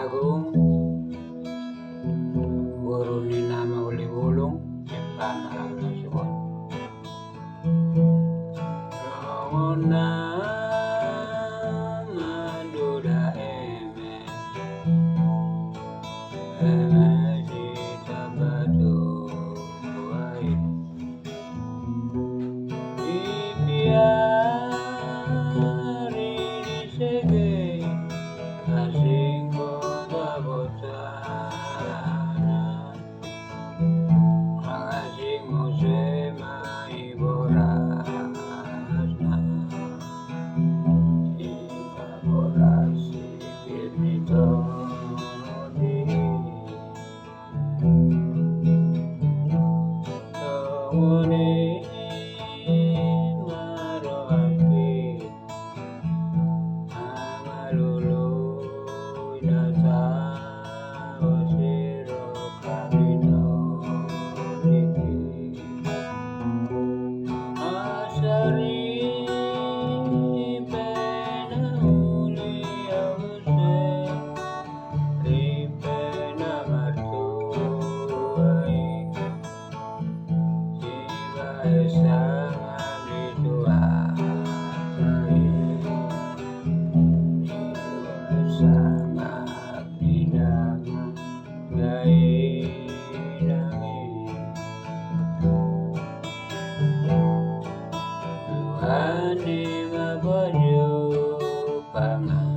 Agung guru ni nama uli bulung panah nasuon rawona maduda eme sita batu wai ibiari disege asing kota botana asing musema iborasna ika borasi pirmito di tawone maroake amalulu inata osiro kabino niki asari pena uli awase ripena martuai jiwa esangan ditua sangat bidang gai Tuhan di mabojo pangan